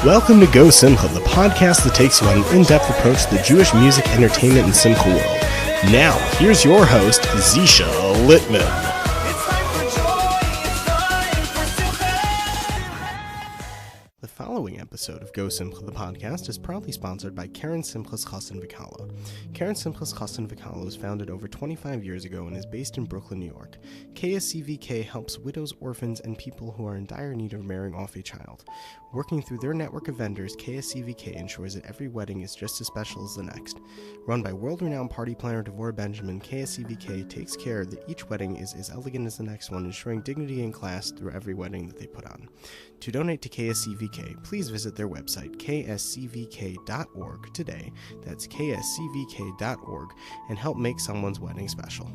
Welcome to GoSimcha, the podcast that takes you on an in-depth approach to the Jewish music, entertainment, and simcha world. Now, here's your host, Zeesha Littman. The following episode of GoSimcha, the podcast, is proudly sponsored by Karen Simchas Chassan V'Kala. Karen Simchas Chassan V'Kala was founded over 25 years ago and is based in Brooklyn, New York. KSCVK helps widows, orphans, and people who are in dire need of marrying off a child. Working through their network of vendors, KSCVK ensures that every wedding is just as special as the next. Run by world-renowned party planner Devorah Benjamin, KSCVK takes care that each wedding is as elegant as the next one, ensuring dignity and class through every wedding that they put on. To donate to KSCVK, please visit their website, kscvk.org, today. That's kscvk.org, and help make someone's wedding special.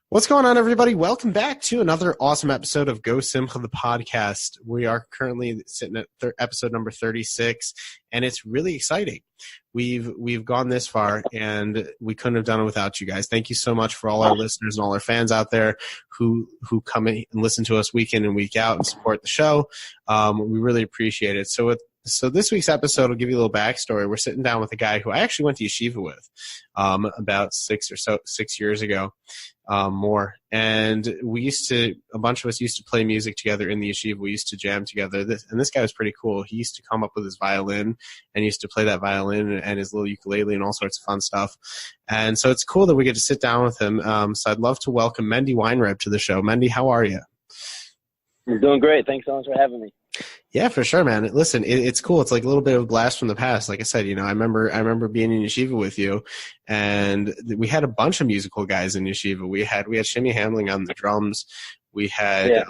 What's going on, everybody? Welcome back to another awesome episode of GoSimcha, the podcast. We are currently sitting at episode number 36, and it's really exciting. We've gone this far, and we couldn't have done it without you guys. Thank you so much for all our listeners and all our fans out there who come in and listen to us week in and week out and support the show. We really appreciate it. So this week's episode will give you a little backstory. We're sitting down with a guy who I actually went to yeshiva with about 6 years ago, more. And a bunch of us used to play music together in the yeshiva. We used to jam together. This guy was pretty cool. He used to come up with his violin and used to play that violin and his little ukulele and all sorts of fun stuff. And so it's cool that we get to sit down with him. So I'd love to welcome Mendy Weinreb to the show. Mendy, how are you? I'm doing great. Thanks so much for having me. Yeah, for sure, man. Listen, it's cool. It's like a little bit of a blast from the past. Like I said, I remember being in yeshiva with you, and we had a bunch of musical guys in yeshiva. We had Shimmy Hamling on the drums. We had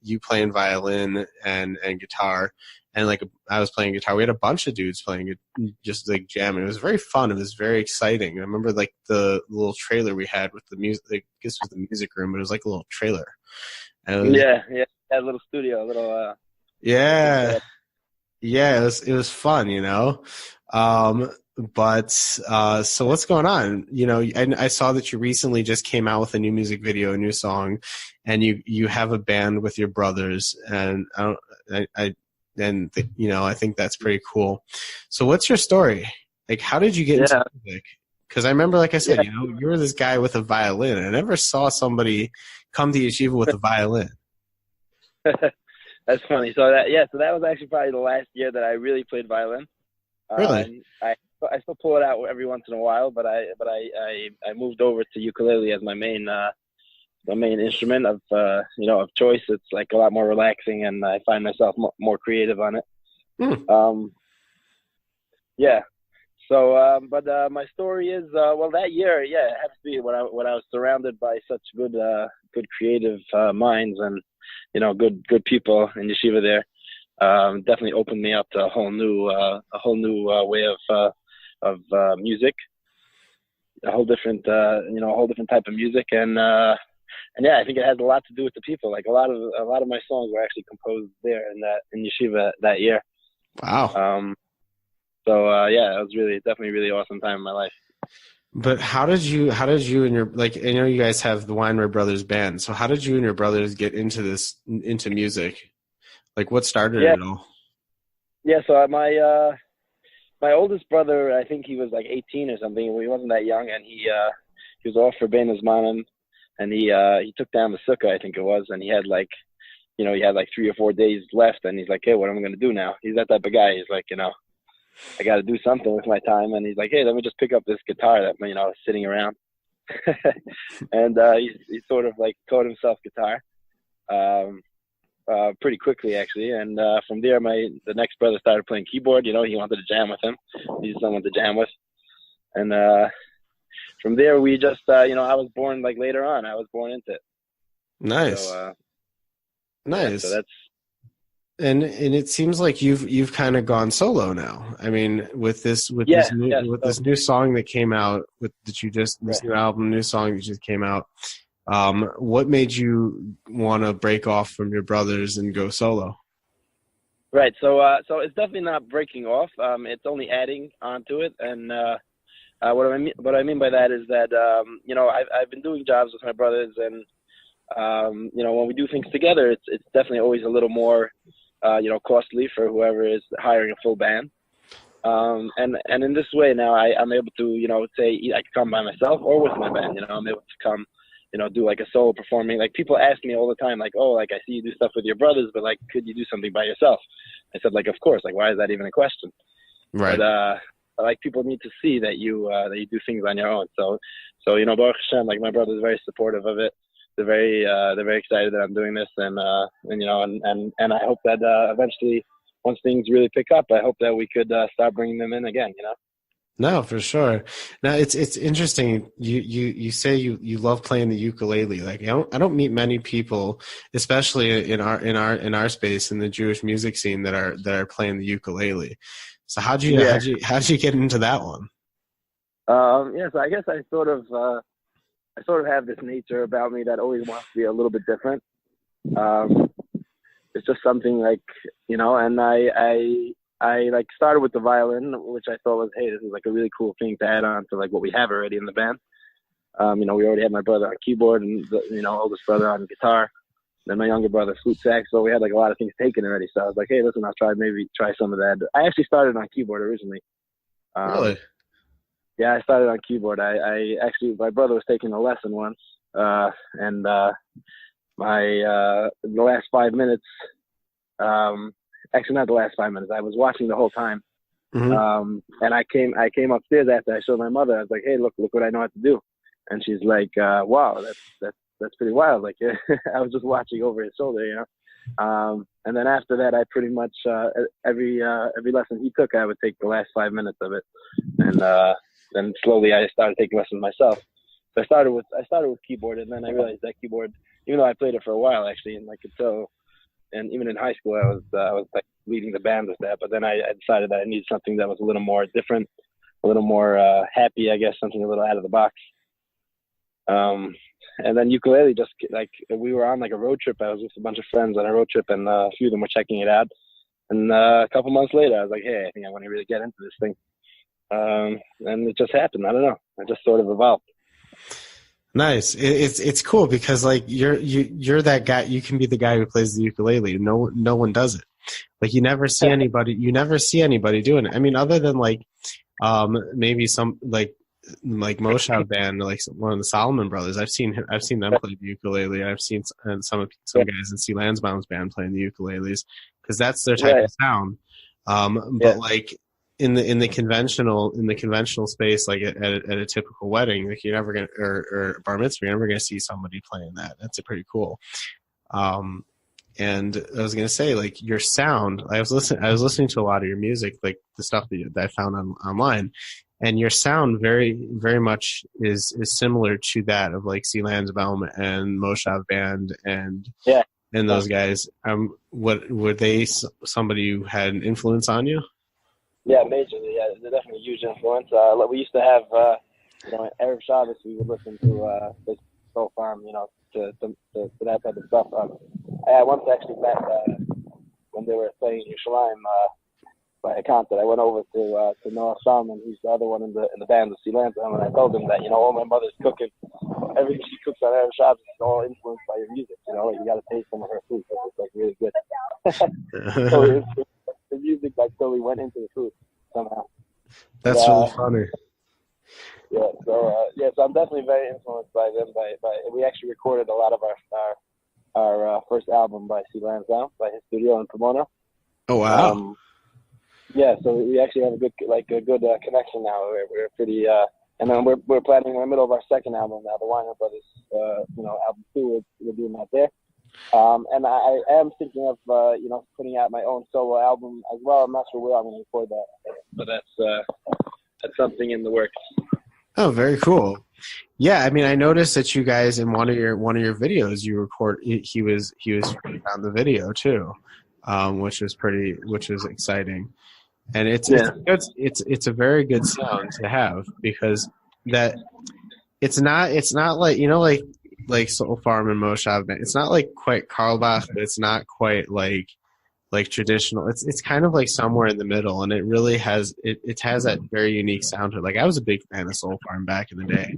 you playing violin and guitar, and like I was playing guitar. We had a bunch of dudes playing it, just like jamming. It was very fun. It was very exciting. I remember like the little trailer we had with the music. I guess it was the music room, but it was like a little trailer. And yeah, had a little studio, a little. Yeah, it was fun, But so what's going on? I saw that you recently just came out with a new music video, a new song, and you have a band with your brothers, and I think that's pretty cool. So what's your story? Like, how did you get into music? Because I remember, like I said, you were this guy with a violin. I never saw somebody come to yeshiva with a violin. That's funny. So that was actually probably the last year that I really played violin. Really? I still pull it out every once in a while, but I moved over to ukulele as my main instrument of choice. It's like a lot more relaxing, and I find myself more creative on it. So, but my story is that year, it has to be when I was surrounded by such good creative minds and good people in yeshiva there. Definitely opened me up to a whole new way of music, a whole different type of music, and I think it has a lot to do with the people. Like a lot of my songs were actually composed there in yeshiva that year. Wow. It was definitely a really awesome time in my life. But how did you and your, like, I know you guys have the Weinreb Brothers Band. So how did you and your brothers get into music? Like, what started it all? Yeah, so my oldest brother, I think he was like 18 or something. He wasn't that young, and he was off for Ben Zmanim, and he took down the sukkah, I think it was, and he had like 3 or 4 days left, and he's like, hey, what am I going to do now? He's that type of guy. He's like, I got to do something with my time. And he's like, hey, let me just pick up this guitar that, is sitting around. And he sort of like taught himself guitar pretty quickly, actually. And from there, the next brother started playing keyboard. He wanted to jam with him. He needed someone to jam with. And from there, we just, I was born like later on. I was born into it. Nice. So, nice. So that's. And it seems like you've kind of gone solo now. I mean, with this new song that came out, this new album, new song that just came out. What made you want to break off from your brothers and go solo? Right. So it's definitely not breaking off. It's only adding onto it. And what I mean by that is that I've been doing jobs with my brothers, and when we do things together, it's definitely always a little more, costly for whoever is hiring a full band. And in this way now I'm able to, say I can come by myself or with my band. I'm able to come, do like a solo performing. Like people ask me all the time, like, oh, like I see you do stuff with your brothers, but like, could you do something by yourself? I said, like, of course. Like, why is that even a question? Right. But like people need to see that you do things on your own. So Baruch Hashem, like my brother's very supportive of it. They're very excited that I'm doing this, and I hope that eventually, once things really pick up, I hope that we could start bringing them in again. No, for sure. Now it's interesting. You say you love playing the ukulele. Like I don't meet many people, especially in our space in the Jewish music scene that are playing the ukulele. So how'd you get into that one? So I guess I sort of have this nature about me that always wants to be a little bit different. It's just something like, and I like started with the violin, which I thought was, hey, this is like a really cool thing to add on to like what we have already in the band. We already had my brother on keyboard and oldest brother on guitar, then my younger brother flute sax. So we had like a lot of things taken already. So I was like, hey, listen, I'll try some of that. I actually started on keyboard originally. Really? Yeah, I started on keyboard. My brother was taking a lesson once, and the last 5 minutes, actually not the last 5 minutes, I was watching the whole time. Mm-hmm. And I came upstairs after I showed my mother. I was like, hey, look what I know how to do. And she's like, wow, that's pretty wild. Like, I was just watching over his shoulder, and then after that, I pretty much, every lesson he took, I would take the last 5 minutes of it. And then slowly I started taking lessons myself. So I started with keyboard, and then I realized that keyboard, even though I played it for a while actually, and even in high school I was like leading the band with that. But then I decided that I needed something that was a little more different, a little more happy, I guess, something a little out of the box. And then ukulele, just like we were on like a road trip. I was with a bunch of friends on a road trip, and a few of them were checking it out. And a couple months later, I was like, hey, I think I want to really get into this thing. And it just happened. I don't know. It just sort of evolved. Nice. It's cool because like you're that guy. You can be the guy who plays the ukulele. No one does it. Like you never see anybody. You never see anybody doing it. I mean, other than like maybe some like Moshav band, like one of the Solomon brothers. I've seen them play the ukulele. I've seen some guys in C. Lansbaum's band playing the ukuleles because that's their type of sound. But like in the conventional space, like at a typical wedding, like you're never gonna or bar mitzvah, you're never gonna see somebody playing that. That's pretty cool. And I was gonna say, like your sound. I was listening to a lot of your music, like the stuff that I found online. And your sound very, very much is similar to that of like C. Lansbaum and Moshav Band and those guys. What were they? Somebody who had an influence on you? Yeah, majorly. Yeah, they're definitely a huge influence. We used to have, Erev Shabbos, we would listen to this Soul Farm, to that type of stuff. I once actually back when they were playing Yerushalayim. By a concert, I went over to Noah Salman, who's the other one in the band of C. Lansbaum, and I told him that, all my mother's cooking, everything she cooks on Erev Shabbos is all influenced by your music, like you got to taste some of her food, because it's like really good. So the music like totally went into the food somehow. That's really funny. Yeah, so I'm definitely very influenced by them. We actually recorded a lot of our first album by C. Lansbaum, by his studio in Pomona. Oh wow. Yeah, so we actually have a good connection now. We're pretty, and then we're planning in the middle of our second album now, the Weinreb Brothers, album 2. We're doing that there, and I am thinking of, putting out my own solo album as well. I'm not sure where I'm going to record that, but that's something in the works. Oh, very cool. Yeah, I mean, I noticed that you guys in one of your videos you record. He was on the video too, which was exciting. And it's a very good sound to have because that it's not like like Soul Farm and Moshav Band. It's not like quite Carlbach, but it's not quite like like traditional. It's kind of like somewhere in the middle, and it really has it has that very unique sound to it. Like I was a big fan of Soul Farm back in the day,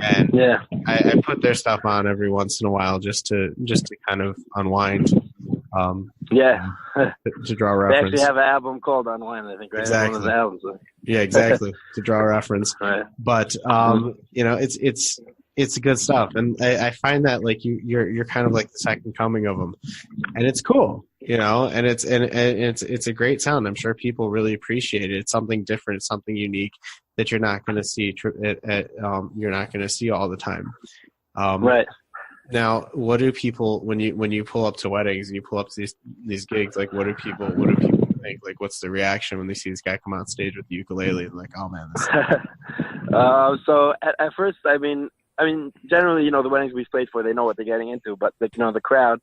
and Yeah. I put their stuff on every once in a while just to kind of unwind. Yeah. To draw They reference. actually have an album called Unwind, I think, right? Exactly. One of the albums. Yeah, exactly. To draw reference. Right. But you know, it's good stuff, and I find that like you're kind of like the second coming of them, and it's cool, you know, and it's a great sound. I'm sure people really appreciate it. It's something different, it's something unique that you're not going to see you're not going to see all the time. Right. Now, what do people when you pull up to weddings and you pull up to these gigs? Like, what do people think? Like, what's the reaction when they see this guy come on stage with the ukulele and like, oh man, this. So at first, I mean, generally, you know, the weddings we've played for, they know what they're getting into. But like, you know, the crowd,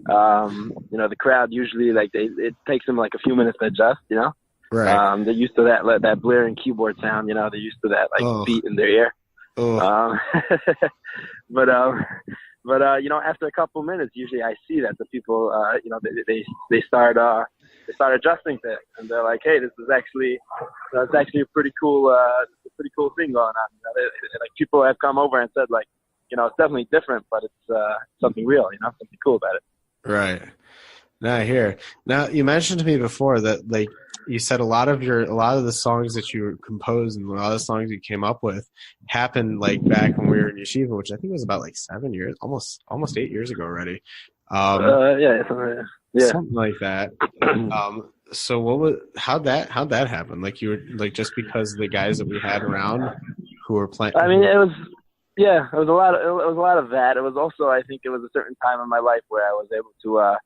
the crowd usually like it takes them like a few minutes to adjust. You know, right? They're used to that blaring keyboard sound. You know, they're used to that like beat in their ear. But you know, after a couple minutes, usually I see that the people, you know, they start adjusting to it, and they're like, "Hey, this is actually, it's actually a pretty cool thing going on." You know, like people have come over and said, like, you know, it's definitely different, but it's something real, you know, something cool about it. Right. Now I hear. Now you mentioned to me before that like you said a lot of the songs that you composed and a lot of the songs you came up with happened like back when we were in Yeshiva, which I think was about like 7 years, almost 8 years ago already. Yeah, something like that. So how'd that happen? Like you were like just because the guys that we had around who were playing. I mean, it was a lot of that. It was also, I think, it was a certain time in my life where I was able to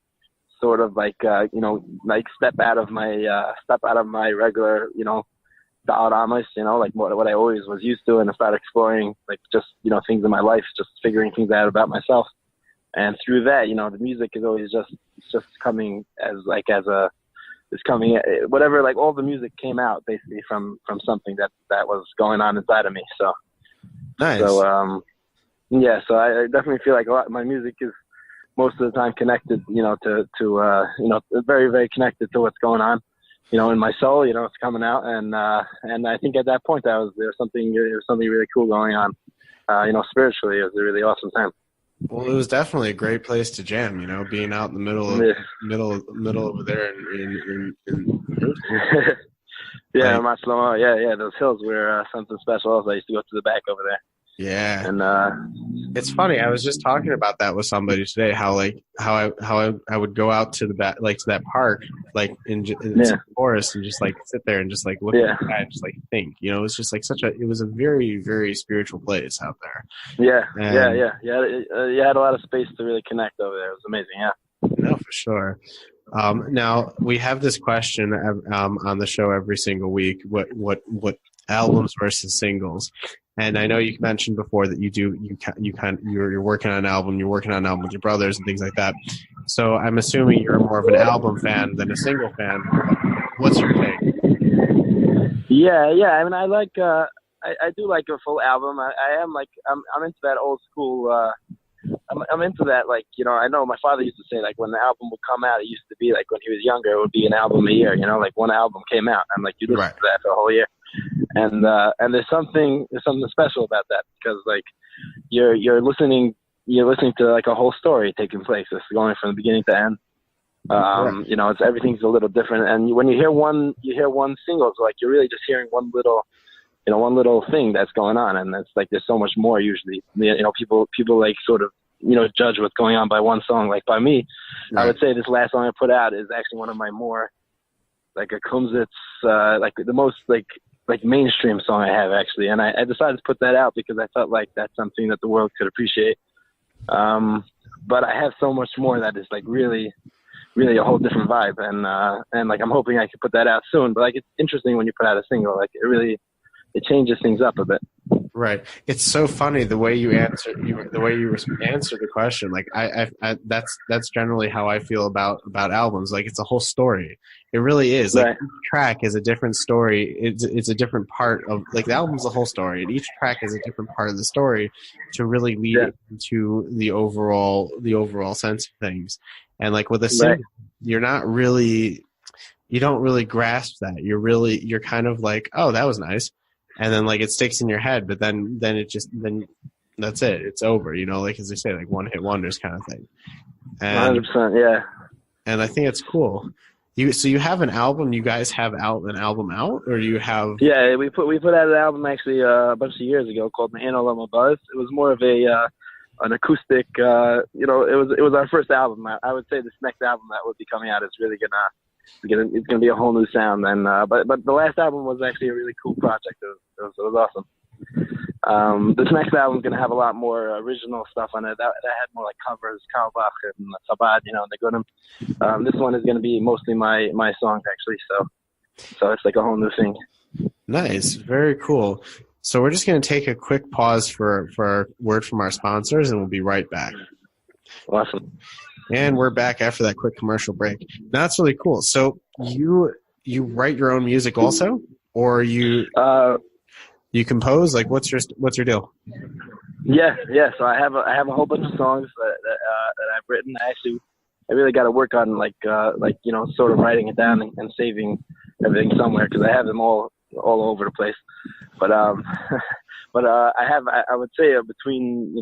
sort of like you know, like step out of my regular, you know, da'aramas, you know, like what I always was used to, and I started exploring like just, you know, things in my life, just figuring things out about myself. And through that, you know, the music is always just coming whatever, like all the music came out basically from something that was going on inside of me. So nice. So yeah, so I definitely feel like a lot my music is most of the time connected, you know, to you know, very, very connected to what's going on, you know, in my soul. You know, it's coming out, and I think at that point there was something really cool going on, you know, spiritually. It was a really awesome time. Well, it was definitely a great place to jam, you know, being out in the middle over there in yeah, like, yeah, those hills were something special. Also, I used to go to the back over there. Yeah, and it's funny. I was just talking about that with somebody today. How I would go out to the back, like to that park, like in the forest, and just like sit there and just like look at the sky and just like think. You know, it's just like it was a very, very spiritual place out there. Yeah, you had a lot of space to really connect over there. It was amazing. Yeah. No, for sure. Now we have this question on the show every single week. What albums versus singles? And I know you mentioned before that you're working on an album. You're working on an album with your brothers and things like that. So I'm assuming you're more of an album fan than a single fan. What's your take? Yeah. I mean, I like I do like a full album. I am like I'm into that old school. I'm into that, like, you know, I know my father used to say, like, when the album would come out, it used to be like when he was younger, it would be an album a year, you know, like one album came out and like you listen to that for a whole year. And there's something special about that, because like you're listening to like a whole story taking place. It's going from the beginning to end. You know, everything's a little different. And when you hear one single, it's like you're really just hearing one little thing that's going on, and it's like there's so much more usually. You know, people like sort of, you know, judge what's going on by one song. Like by me, I would say this last song I put out is actually one of my more like a kumsitz, like the most like mainstream song I have actually, and I decided to put that out because I felt like that's something that the world could appreciate. But I have so much more that is like really, really a whole different vibe, and like I'm hoping I can put that out soon. But like it's interesting when you put out a single, like it changes things up a bit. Right. It's so funny the way you answer the question. Like I that's generally how I feel about albums. Like it's a whole story. It really is. Like each track is a different story. It's a different part of, like, the album's a whole story, and each track is a different part of the story to really lead it into the overall sense of things. And like with a single, you're not really, you don't really grasp that. You're kind of like, oh, that was nice. And then like it sticks in your head, but then that's it. It's over, like as they say, like one hit wonders kind of thing. And 100%, yeah. And I think it's cool. So you have an album, you guys have an album out, or you have? Yeah, we put out an album actually a bunch of years ago called Mahano Lama Buzz. It was more of an acoustic, it was our first album. I would say this next album that would be coming out is really it's gonna be a whole new sound. And but the last album was actually a really cool project. It was awesome. This next album is gonna have a lot more original stuff on it. That had more like covers, Karl Bach and Chabad, and the Gunim. This one is gonna be mostly my songs actually. So it's like a whole new thing. Nice, very cool. So we're just gonna take a quick pause for a word from our sponsors, and we'll be right back. Awesome. And we're back after that quick commercial break. That's really cool. So you write your own music also, or you compose? Like, what's your deal? Yeah. So I have a whole bunch of songs that I've written. I really got to work on sort of writing it down and saving everything somewhere because I have them all over the place. But I would say between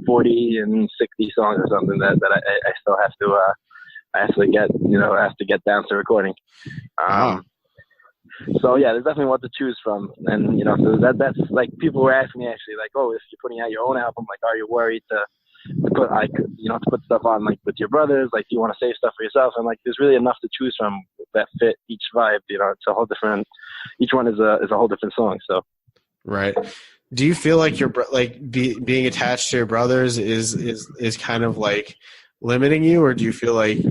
40 and 60 songs or something that I still have to get down to recording. So yeah, there's definitely what to choose from, and so that's like people were asking me actually like, oh, if you're putting out your own album, like, are you worried to put stuff on like with your brothers? Like, do you want to save stuff for yourself? And like, there's really enough to choose from that fit each vibe. It's a whole different. Each one is a whole different song. So. Right. Do you feel like being attached to your brothers is kind of like limiting you, or do you feel like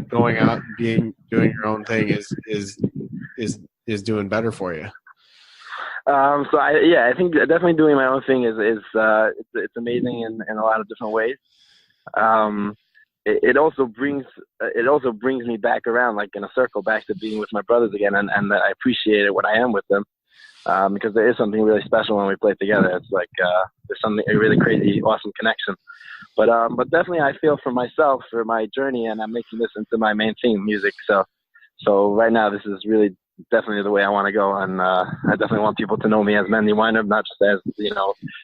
going out and doing your own thing is doing better for you? I think definitely doing my own thing is it's amazing in a lot of different ways. It also brings me back around, like in a circle, back to being with my brothers again, and I appreciate it when I am with them. Because there is something really special when we play together. It's like there's a really crazy, awesome connection. But definitely, I feel for myself, for my journey, and I'm making this into my main theme, music. So right now, this is really definitely the way I want to go, and I definitely want people to know me as Mendy Weinreb, not just as the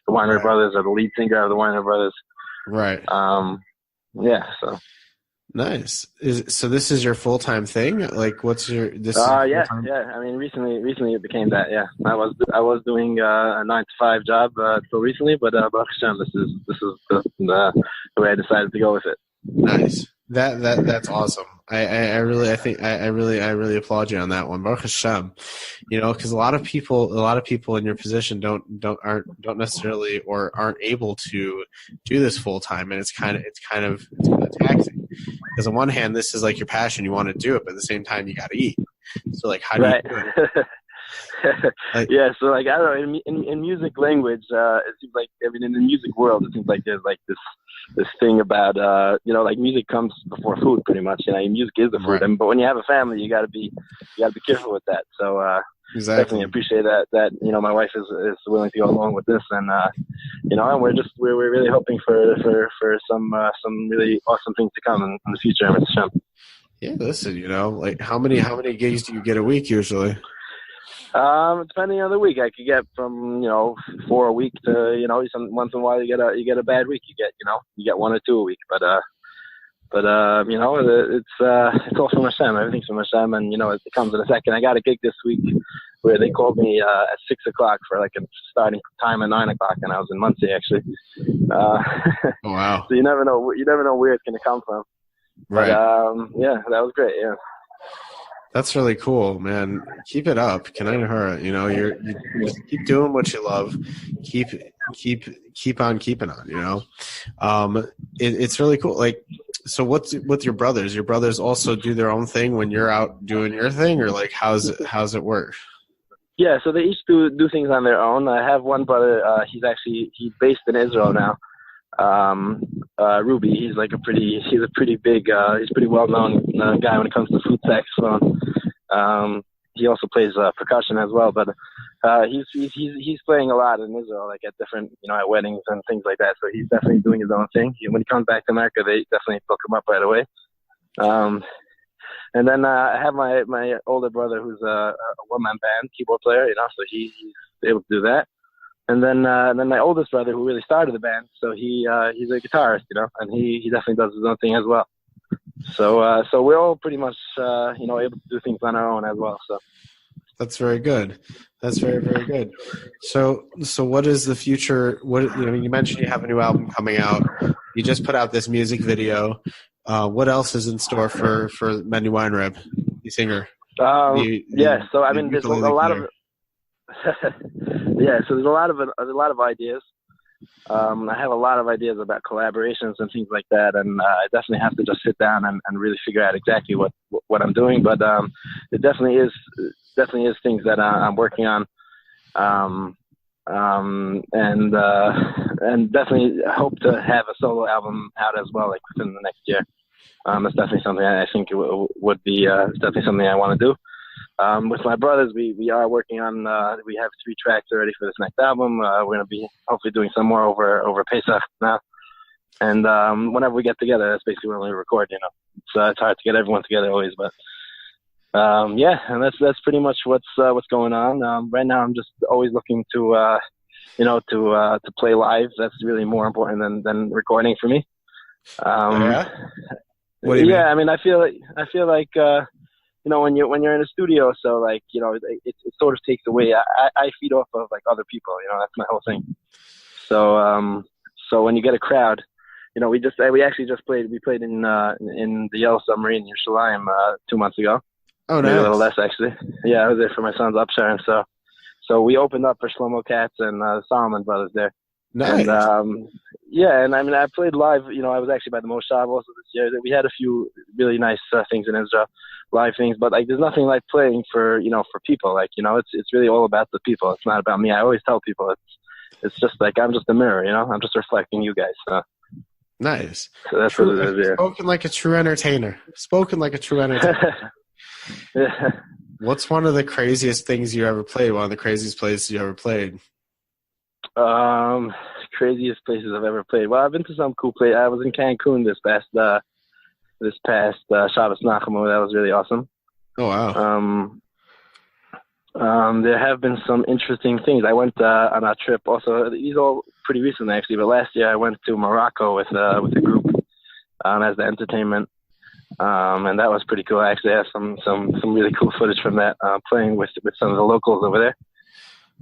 Weinreb Brothers or the lead singer of the Weinreb Brothers. Right. Yeah. So. Nice. So this is your full-time thing? Like, what's your this? Yeah. I mean, recently it became that. Yeah, I was doing a 9-to-5 job till recently, but Baruch Hashem, this is the way I decided to go with it. Nice. That's awesome. I really applaud you on that one. Baruch Hashem. Because a lot of people in your position don't necessarily or aren't able to do this full time, and it's kind of taxing. Because on one hand, this is like your passion, you want to do it, but at the same time, you got to eat. So like, how do you do it? Yeah, so like I don't know, in music language, it seems like in the music world, it seems like there's like this thing about like music comes before food, pretty much. Music is the food, right. But when you have a family, you gotta be careful with that. So exactly. Definitely appreciate that my wife is willing to go along with this, and and we're really hoping for some really awesome things to come in the future. Yeah, listen, like how many gigs do you get a week usually? Depending on the week, I could get from 4 a week to once in a while you get a bad week. You get 1 or 2 a week, but it's all from Hashem. Everything's from Hashem, and it comes in a second. I got a gig this week where they called me at 6 o'clock for like a starting time at 9 o'clock, and I was in Muncie actually. Wow! So you never know where it's going to come from. Right. But, yeah, that was great. Yeah. That's really cool, man. Keep it up. Can I hurt? You just keep doing what you love. Keep on keeping on. It's really cool. Like, so what's with your brothers? Your brothers also do their own thing when you're out doing your thing, or like how's it work? Yeah, so they each do things on their own. I have one brother. He's based in Israel now. Ruby, he's a pretty big, he's pretty well known guy when it comes to flute saxophone. He also plays percussion as well, but he's playing a lot in Israel, like at different at weddings and things like that. So he's definitely doing his own thing. When he comes back to America, they definitely book him up right away. Um, and then I have my older brother who's a one-man band keyboard player, so he's able to do that. And then my oldest brother who really started the band, so he's a guitarist, and he definitely does his own thing as well. So we're all pretty much able to do things on our own as well. So that's very good. That's very, very good. So what is the future? You mentioned you have a new album coming out. You just put out this music video. What else is in store for Mendy Weinreb, the singer? So I mean, there's a lot of so there's a lot of ideas. I have a lot of ideas about collaborations and things like that, and I definitely have to just sit down and really figure out exactly what I'm doing. But it definitely is things that I'm working on, and definitely hope to have a solo album out as well, like within the next year. That's definitely something I think would be definitely something I want to do. With my brothers, we are working on. We have 3 tracks already for this next album. We're going to be hopefully doing some more over Pesach now. And whenever we get together, that's basically when we record. It's hard to get everyone together always, but and that's pretty much what's going on. Right now, I'm just always looking to play live. That's really more important than recording for me. Yeah. What do you mean? I mean, I feel like when you're in a studio, so like it sort of takes away. I feed off of like other people. That's my whole thing. So when you get a crowd, we actually just played. We played in the Yellow Submarine in Yerushalayim 2 months ago. Oh, nice. Maybe a little less actually. Yeah, I was there for my son's upshare, and so we opened up for Shlomo Katz and the Solomon Brothers there. Nice. And, and I mean, I played live. I was actually by the Moshav also this year. We had a few really nice things in Israel, live things. But like, there's nothing like playing for people. Like, it's really all about the people. It's not about me. I always tell people it's just like I'm just a mirror. I'm just reflecting you guys. So. Nice. So that's what it is. Yeah. Spoken like a true entertainer. Yeah. What's one of the craziest things you ever played? One of the craziest places you ever played? Craziest places I've ever played. Well, I've been to some cool places. I was in Cancun this past Shabbos Nachamu. That was really awesome. Oh wow. There have been some interesting things. I went on a trip. Also, these are all pretty recent actually. But last year I went to Morocco with a group as the entertainment, and that was pretty cool. I actually have some really cool footage from that, playing with some of the locals over there.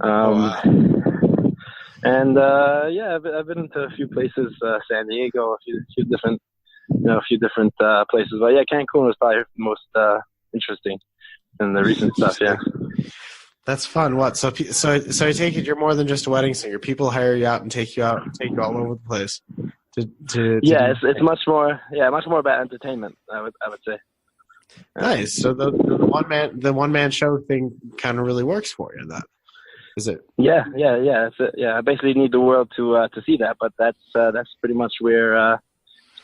Wow. And I've been to a few places, San Diego, a few different places. But yeah, Cancun was probably the most interesting in the recent stuff. Yeah, that's fun. What? So I take it you're more than just a wedding singer. People hire you out and take you all over the place. It's much more about entertainment. I would say. Nice. So the one man show thing kind of really works for you. That. Is it? Yeah. That's it. Yeah, I basically need the world to see that, but that's pretty much where I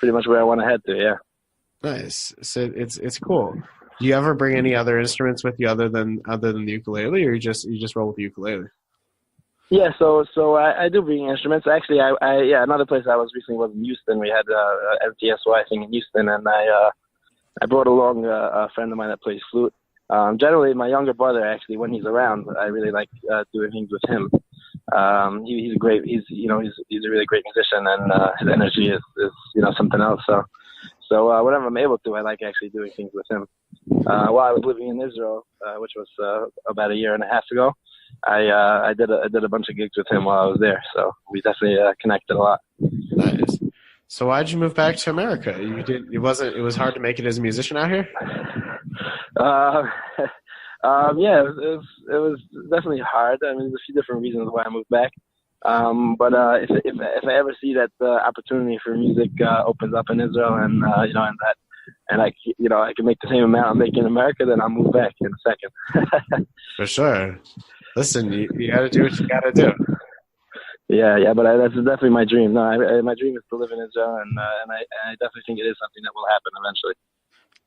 want to head to. Yeah. Nice. So it's cool. Do you ever bring any other instruments with you other than the ukulele, or you just roll with the ukulele? Yeah. So I do bring instruments. Actually, another place I was recently was in Houston. We had a MTSY thing in Houston, and I brought along a friend of mine that plays flute. Generally, my younger brother, actually, when he's around, I really like doing things with him. He's a really great musician, and his energy is something else. So whenever I'm able to, I like actually doing things with him. While I was living in Israel, which was about a year and a half ago, I did a bunch of gigs with him while I was there. So we definitely connected a lot. Nice. So why'd you move back to America? It was hard to make it as a musician out here? It was definitely hard. I mean, there's a few different reasons why I moved back. But if I ever see that the opportunity for music opens up in Israel, and I can make the same amount I'm making in America, then I'll move back in a second. For sure. Listen, you got to do what you got to do. Yeah, but that's definitely my dream. No, my dream is to live in Israel, and I definitely think it is something that will happen eventually.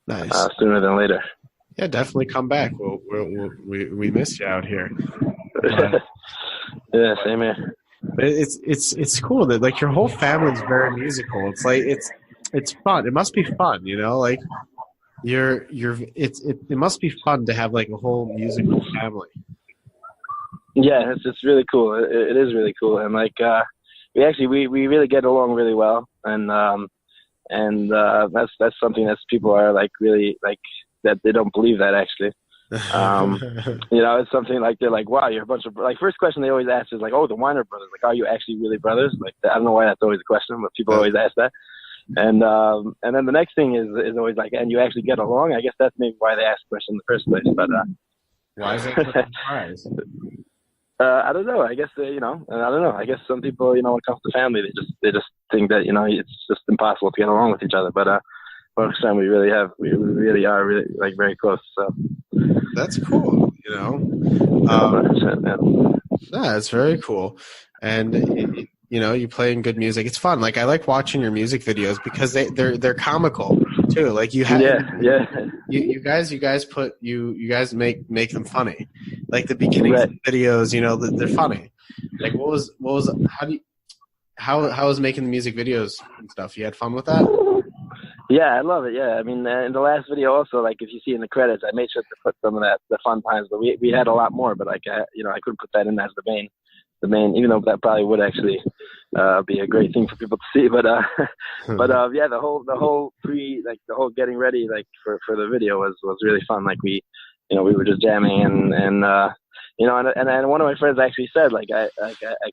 Nice. Sooner than later. Yeah, definitely come back. We miss you out here. Yeah, same here. It's cool that like your whole family's very musical. It's like it's fun. It must be fun, like It must be fun to have like a whole musical family. Yeah, it's really cool. It is really cool, and like we really get along really well, and that's something that people are like really like that they don't believe that actually. It's something like they're like, wow, you're a bunch of like. First question they always ask is like, oh, the Weinreb brothers. Like, are you actually really brothers? Like, I don't know why that's always a question, but people always ask that. And then the next thing is always like, and you actually get along. I guess that's maybe why they ask the question in the first place. But why is that such a surprise? I don't know. I guess and I don't know. I guess some people, when it comes to family, they just think that it's just impossible to get along with each other. But most of the time we really are really like very close. So that's cool. Yeah, it's very cool, and you playing good music. It's fun. Like I like watching your music videos because they're comical too. Like you have you guys make them funny. Like the beginning videos, they're funny. Like how was making the music videos and stuff? You had fun with that? Yeah, I love it. Yeah, I mean, in the last video also, like if you see in the credits, I made sure to put some of the fun times, but we had a lot more. But like I couldn't put that in as the main, even though that probably would actually be a great thing for people to see. But yeah, the whole the whole getting ready like for the video was really fun. Like we were just jamming and one of my friends actually said like I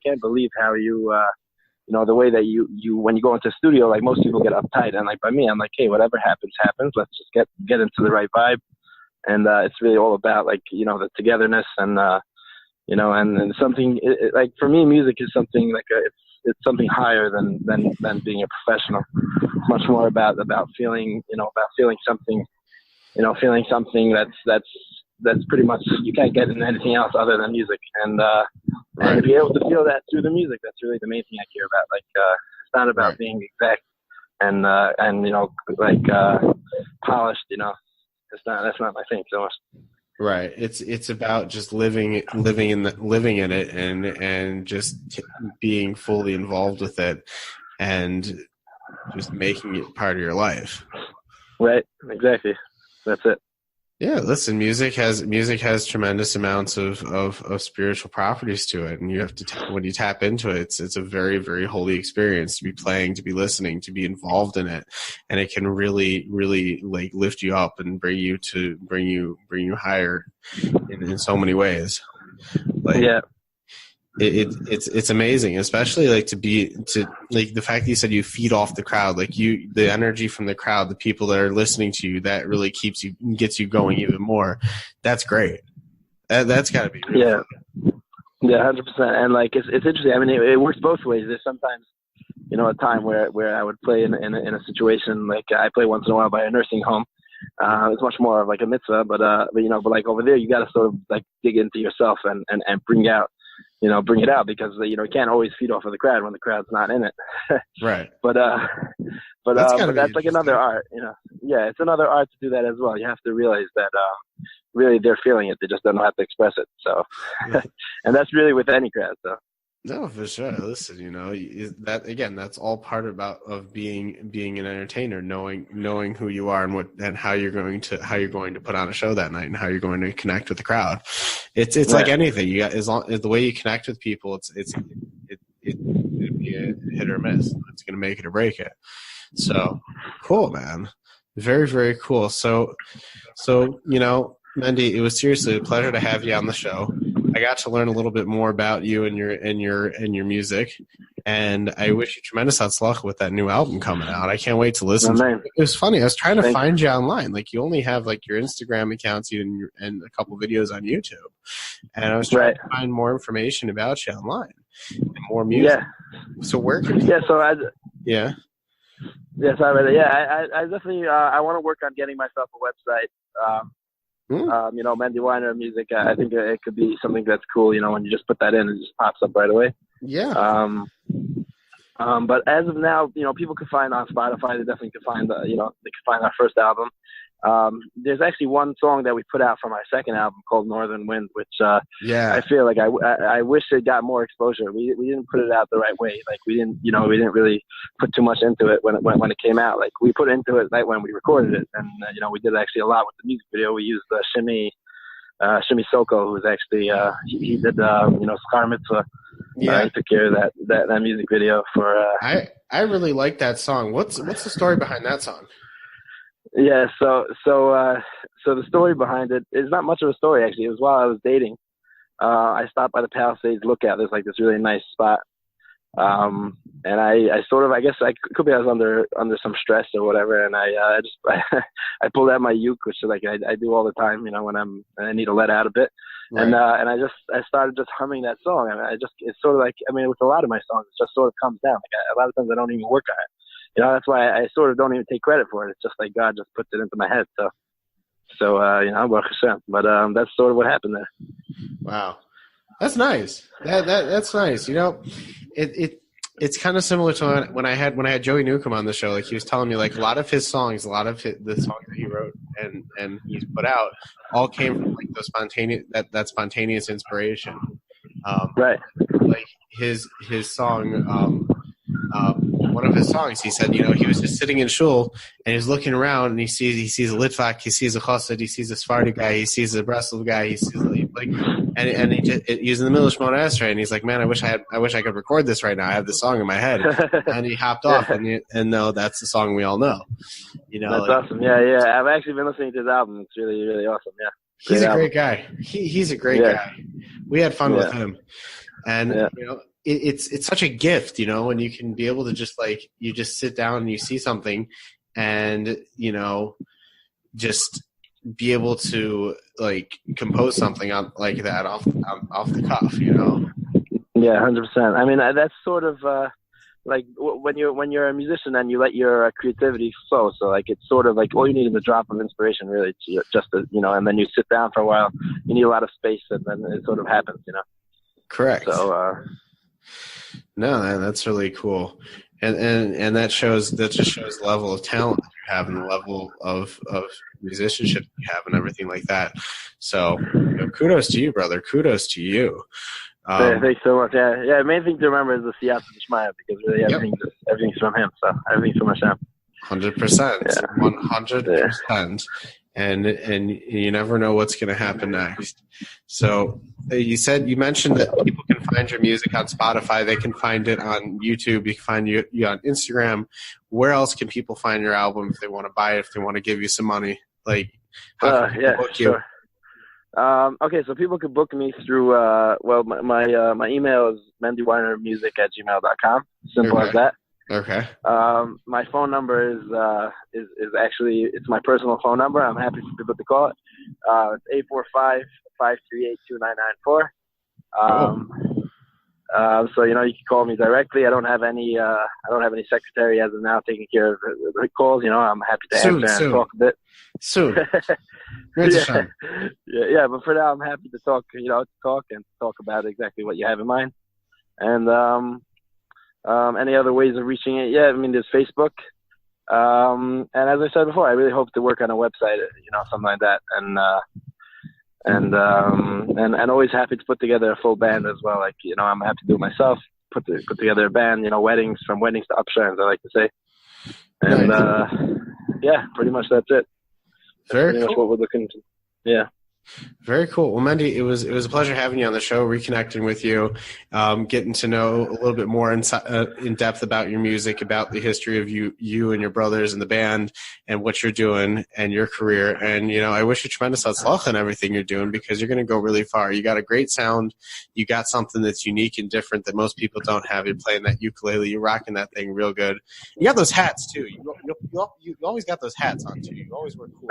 can't believe how you the way that you when you go into the studio, like most people get uptight, and like by me, I'm like, hey, whatever happens. Let's just get into the right vibe, and it's really all about like the togetherness and and something like for me, music is something like it's something higher than being a professional. It's much more about feeling something, feeling something that's pretty much you can't get in anything else other than music, and to be able to feel that through the music, that's really the main thing I care about. Like it's not about being exact and polished. That's not my thing so much. Right. It's about just living in it and just being fully involved with it and just making it part of your life. Right. Exactly. That's it. Yeah, listen, music has tremendous amounts of spiritual properties to it, and you have to when you tap into it, it's a very, very holy experience to be playing, to be listening, to be involved in it, and it can really, really like lift you up and bring you higher in so many ways. Like, yeah. It's amazing, especially like to like the fact that you said you feed off the crowd, like the energy from the crowd, the people that are listening to you, that really gets you going even more. That's great. That's got to be really fun. Yeah, 100%. And like it's interesting. I mean, it works both ways. There's sometimes a time where I would play in a situation like I play once in a while by a nursing home. It's much more of like a mitzvah, but like over there you got to sort of like dig into yourself and bring it out because you can't always feed off of the crowd when the crowd's not in it. Right. But that's like another art, Yeah, it's another art to do that as well. You have to realize that really they're feeling it. They just don't know how to express it. So, and that's really with any crowd. So. No, for sure. Listen, that again, that's all part of being an entertainer, knowing who you are and how you're going to put on a show that night and how you're going to connect with the crowd. It's like anything. You got as the way you connect with people, it's be a hit or miss. It's going to make it or break it. So cool, man. Very, very cool. So Mendy, it was seriously a pleasure to have you on the show. I got to learn a little bit more about you and your music, and I wish you tremendous luck with that new album coming out. I can't wait to listen to it. It was funny. I was trying to find you online. Like you only have like your Instagram accounts and a couple videos on YouTube, and I was trying to find more information about you online and more music. Yeah. So where can you? Yeah. So Yeah. Yes, I definitely I want to work on getting myself a website. Mendy Weinreb music. I think it could be something that's cool. When you just put that in, it just pops up right away. Yeah. But as of now, people can find on Spotify. They definitely can find they can find our first album. There's actually one song that we put out from our second album called Northern Wind, which Yeah. I feel like I wish it got more exposure. We didn't put it out the right way. Like we didn't really put too much into it when it came out. Like we put into it right when we recorded it, and we did actually a lot with the music video. We used Shimmy Soko, who's actually he did Scar Mitzvah. Yeah. He took care of that music video for. I really like that song. What's the story behind that song? Yeah, so the story behind it is not much of a story actually. It was while I was dating. I stopped by the Palisades Lookout. There's like this really nice spot, and I sort of, I guess I could be I was under some stress or whatever, and I I pulled out my uke, which is like I do all the time, when I need to let out a bit, right. And I started just humming that song. I mean, it's sort of like, I mean, with a lot of my songs, it just sort of comes down. Like a lot of times I don't even work on it. That's why I sort of don't even take credit for it. It's just like God just puts it into my head. So Baruch Hashem. But that's sort of what happened there. Wow, that's nice. That's nice. It's kind of similar to when I had Joey Newcomb on the show. Like he was telling me, like a lot of the songs that he wrote and he's put out all came from like those spontaneous inspiration. Right. Like his song. One of his songs, he said, he was just sitting in shul and he was looking around and he sees a Litvak, he sees a Chassid, he sees a Sephardi guy, he sees a Breslov guy, he sees and he's in the middle of Shemona Esrei and he's like, man, I wish I could record this right now. I have this song in my head, and he hopped off and no, that's the song we all know. That's awesome. Yeah. I've actually been listening to his album. It's really, really awesome. Yeah. He's a great guy. He's a great guy. We had fun with him, and it's such a gift, when you can be able to just like, you just sit down and you see something and, just be able to like compose something like that off the cuff, Yeah, 100%. I mean, that's sort of like when you're a musician and you let your creativity flow. So like, it's sort of like all you need is a drop of inspiration, really, just to, and then you sit down for a while. You need a lot of space, and then it sort of happens, Correct. So, no, that's really cool, and that just shows the level of talent that you have and the level of musicianship you have and everything like that. So, kudos to you, brother. Kudos to you. Thanks so much. Yeah. The main thing to remember is the Siyata D'Shmaya, because really everything's from him. So everything's from Hashem. 100%. 100%. And you never know what's going to happen next. So you mentioned that people can find your music on Spotify. They can find it on YouTube. You can find you on Instagram. Where else can people find your album if they want to buy it, if they want to give you some money? Like, how can people book you? Sure. Okay, so people could book me through, my email is mendyweinrebmusic@gmail.com. Simple as that. Okay. My phone number is actually, it's my personal phone number. I'm happy for people to call it. It's 845-538-2994. So you can call me directly. I don't have any secretary as of now taking care of the calls. I'm happy to answer and talk a bit. Soon. Yeah. But for now, I'm happy to talk. Talk about exactly what you have in mind, and any other ways of reaching it. Yeah, I mean, there's Facebook, and as I said before, I really hope to work on a website, something like that, and always happy to put together a full band as well. Like, I'm happy to do it myself, put together a band, weddings to upshards, I like to say. And, pretty much that's it. Very cool. Much what we're looking to. Yeah. Very cool. Well, Mendy, it was a pleasure having you on the show, reconnecting with you, getting to know a little bit more in depth about your music, about the history of you and your brothers and the band and what you're doing and your career. And, I wish you tremendous hatzlacha in everything you're doing, because you're going to go really far. You got a great sound. You got something that's unique and different that most people don't have. You're playing that ukulele. You're rocking that thing real good. You got those hats, too. You always got those hats on, too. You always wear cool.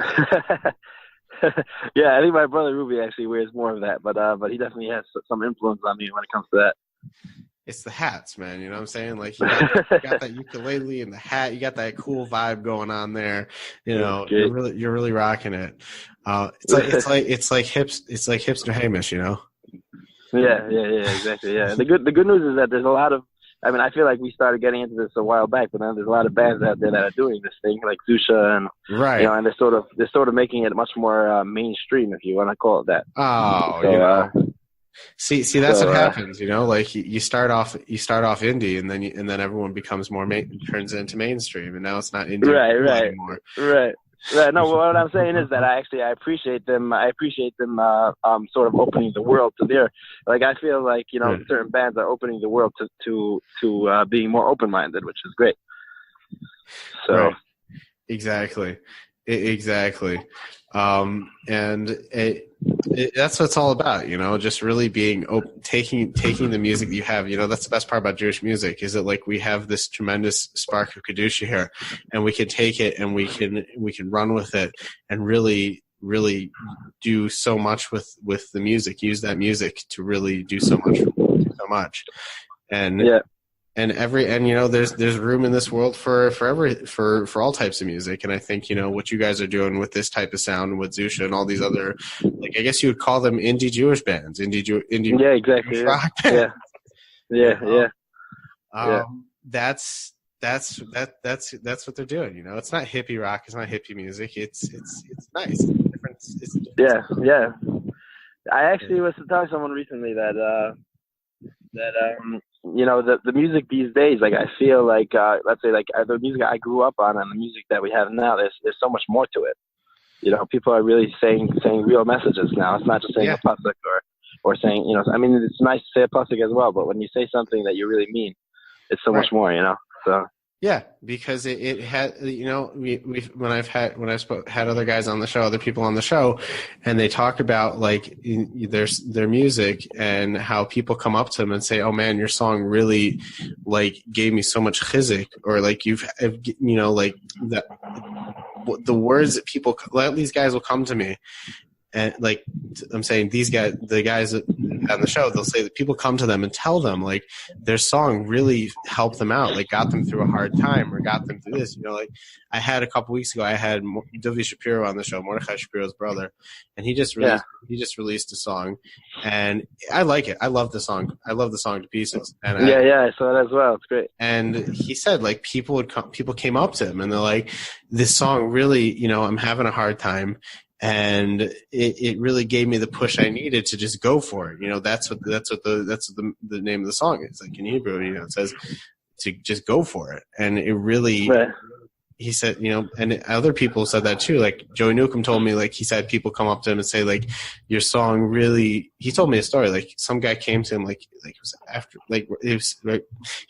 Yeah, I think my brother Ruby actually wears more of that, but he definitely has some influence on me when it comes to that. It's the hats, man. You know what I'm saying? Like, you got that ukulele and the hat. You got that cool vibe going on there. You're really rocking it. It's like hipster Hamish, Yeah, exactly. Yeah, the good news is that there's a lot of I mean, I feel like we started getting into this a while back, but then there's a lot of bands out there that are doing this thing, like Zeesha, and right, and they're sort of making it much more mainstream, if you want to call it that. Oh, so, see, that's what happens. Like you start off indie, and then everyone becomes turns into mainstream, and now it's not indie anymore. Right. No, what I'm saying is that I appreciate them. I appreciate them sort of opening the world to their. Like, I feel like certain bands are opening the world to being more open-minded, which is great. So, right. Exactly. And that's what it's all about, just really being taking the music that you have. That's the best part about Jewish music, is that like we have this tremendous spark of kedusha here, and we can take it and we can run with it and really do so much with the music. Use that music to really do so much. And yeah. And there's room in this world for all types of music, and I think what you guys are doing with this type of sound with Zeesha and all these other, like, I guess you would call them indie Jewish bands, indie yeah, exactly, Jewish rock bands. Yeah. That's what they're doing. It's not hippie rock, it's not hippie music. It's nice. It's different. Yeah. I actually was telling someone recently that the music these days, like, I feel like, let's say, like, the music I grew up on and the music that we have now, there's so much more to it. People are really saying real messages now. It's not just saying a pasuk or saying, I mean, it's nice to say a pasuk as well, but when you say something that you really mean, it's so much more, So. Yeah, because it had, when I've had other guys on the show, other people on the show, and they talk about like their music and how people come up to them and say, "Oh man, your song really like gave me so much chizik," or like like that. The words that these guys will come to me. And like I'm saying, the guys on the show, they'll say that people come to them and tell them like their song really helped them out, like got them through a hard time or got them through this. Like I had a couple weeks ago, I had Dovi Shapiro on the show, Mordechai Shapiro's brother, and he just released a song, and I like it. I love the song. I love the song to pieces. And I saw it as well. It's great. And he said like people came up to him and they're like, this song really, I'm having a hard time. And it really gave me the push I needed to just go for it. That's what the name of the song is. Like in Hebrew, it says to just go for it. And it really, he said, and other people said that too. Like Joey Newcomb told me, like he said people come up to him and say like your song really. He told me a story. Like some guy came to him like it was after he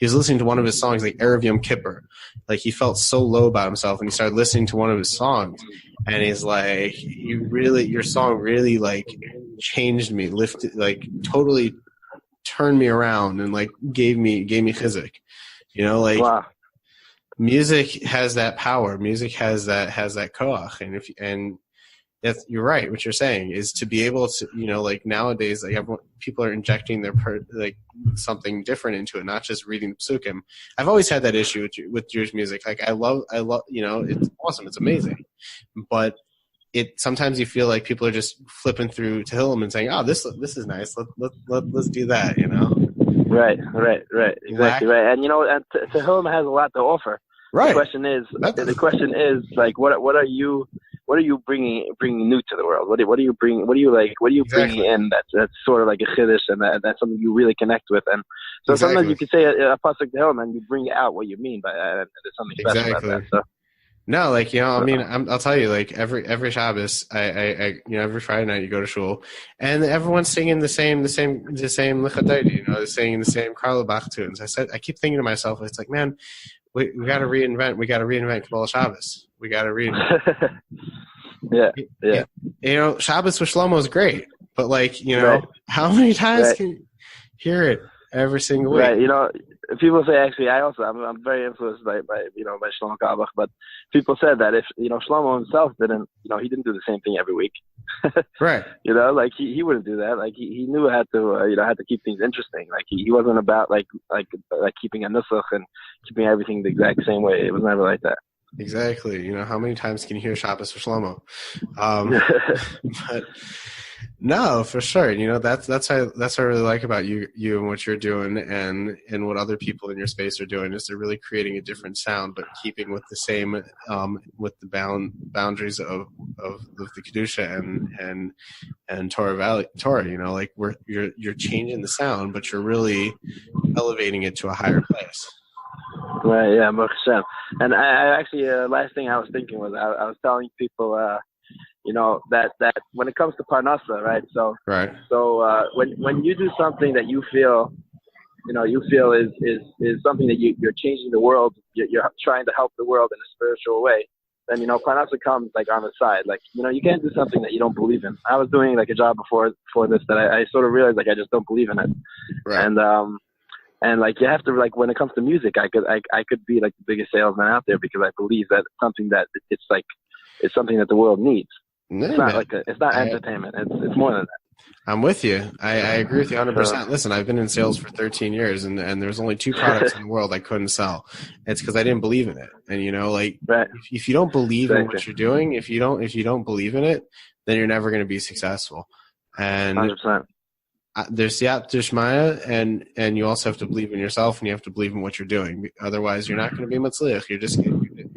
was listening to one of his songs like Erev Yom Kippur. Like he felt so low about himself, and he started listening to one of his songs. And he's like, your song really like changed me, lifted, like totally turned me around and like gave me chizik. Wow. Music has that power. Music has that koach. And that's, you're right. What you're saying is to be able to, like nowadays, like people are injecting like something different into it, not just reading the psukim. I've always had that issue with Jewish music. Like I love, it's awesome. It's amazing. But sometimes you feel like people are just flipping through Tehillim and saying, "Oh, this is nice. Let's do that." Right. Exactly right. And and Tehillim has a lot to offer. Right. The question is like, what are you bringing new to the world? What do you bring? What do you bringing in that's sort of like a chiddush and that's something you really connect with? And so sometimes you could say a pasuk Tehillim and you bring out what you mean by that. And there's something special about that. So. No, like, I mean, I'll tell you, like every Shabbos, I every Friday night you go to shul and everyone's singing the same Lichadaydi, singing the same Karlebach tunes. I keep thinking to myself, it's like, man, we got to reinvent Kabbalah Shabbos. We got to reinvent. Yeah. Shabbos with Shlomo is great, but like, how many times can you hear it every single week? Right. People say, actually, I'm very influenced by Shlomo Carlebach, but people said that if, Shlomo himself he didn't do the same thing every week. Right. Like he wouldn't do that. Like he knew how to keep things interesting. Like he wasn't about like keeping a nusach and keeping everything the exact same way. It was never like that. Exactly. How many times can you hear Shabbos for Shlomo? But No, for sure. You know, that's what I really like about you and what you're doing, and what other people in your space are doing, is they're really creating a different sound, but keeping with the same with the boundaries of the kedusha and Torah. You know, like you're changing the sound, but you're really elevating it to a higher place. Right. Yeah. Baruch Hashem. And I actually, last thing I was thinking was I was telling people, you know, that when it comes to parnasa, right? So right. So when you do something that you feel is something that you're changing the world, you're trying to help the world in a spiritual way, then, you know, parnasa comes like on the side. Like, you know, you can't do something that you don't believe in. I was doing like a job before this that I sort of realized like I just don't believe in it. Right. And like you have to, like, when it comes to music, I could be like the biggest salesman out there because I believe that it's something that it's something that the world needs. No, it's not it's not entertainment. It's more than that. I'm with you. I agree with you 100%. Listen, I've been in sales for 13 years, and there's only 2 products in the world I couldn't sell. It's because I didn't believe in it. And, you know, like, right. if you don't believe in what you're doing, if you don't believe in it, then you're never going to be successful. And 100%. There's Siyat Dishmaya, and you also have to believe in yourself, and you have to believe in what you're doing. Otherwise, you're not going to be Matzliach. You're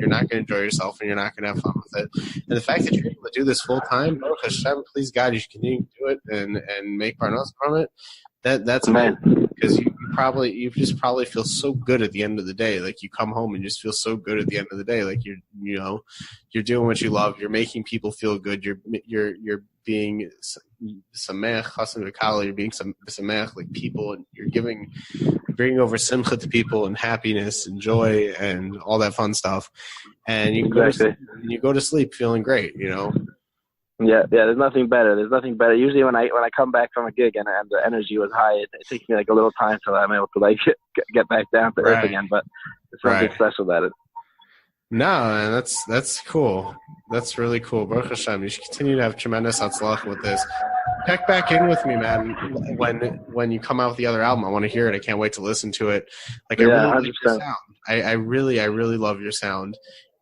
not going to enjoy yourself, and you're not going to have fun with it. And the fact that you're able to do this full time, Baruch Hashem, please God, you should continue to do it and make parnas from it. That's amazing, because you just probably feel so good at the end of the day. Like, you come home and just feel so good at the end of the day. Like, you're doing what you love. You're making people feel good. You're being samech, chassan v'kala. You're being samech, like people, and you're bringing over simcha to people and happiness and joy and all that fun stuff. And you go to sleep feeling great. You know. Yeah. There's nothing better. Usually when I come back from a gig and the energy was high, it takes me like a little time till I'm able to like get back down to earth again. But there's something special about it. No, man, that's cool. That's really cool. Baruch Hashem, you should continue to have tremendous hatzlach with this. Check back in with me, man, when you come out with the other album. I want to hear it. I can't wait to listen to it. Like, I really like your sound. I really love your sound.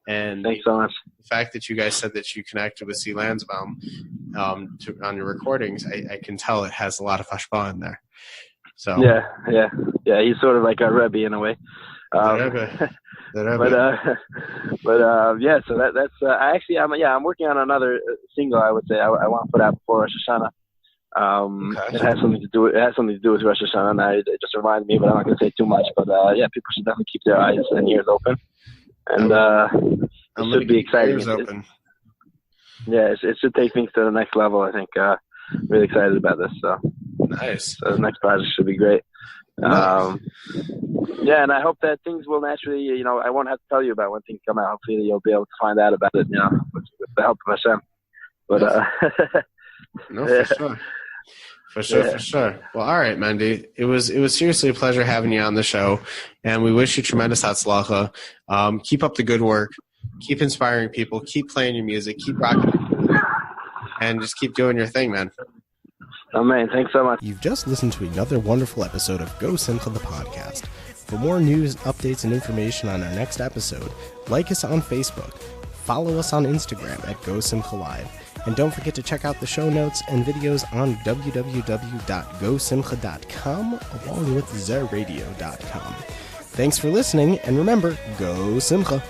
And thanks so much. The fact that you guys said that you connected with C. Lansbaum on your recordings, I can tell it has a lot of hashpah in there. So yeah, he's sort of like a Rebbe in a way. But yeah, so that's I'm working on another single. I would say I want to put out before Rosh Hashanah. It has something to do with Rosh Hashanah. And it just reminded me, but I'm not going to say too much. But people should definitely keep their eyes and ears open, and it should be exciting. It should take things to the next level. I think. Really excited about this. So nice. So the next project should be great. Nice. And I hope that things will naturally, I won't have to tell you about when things come out. Hopefully you'll be able to find out about it, with the help of Hashem. But, For sure. Well, all right, Mendy. It was seriously a pleasure having you on the show, and we wish you tremendous hatzlacha. Keep up the good work. Keep inspiring people. Keep playing your music. Keep rocking it, and just keep doing your thing, man. Oh, man. Thanks so much. You've just listened to another wonderful episode of GoSimcha the podcast. For more news, updates, and information on our next episode, like us on Facebook, follow us on Instagram at GoSimcha Live, and don't forget to check out the show notes and videos on www.gosimcha.com along with zeradio.com. Thanks for listening, and remember, Go Simcha!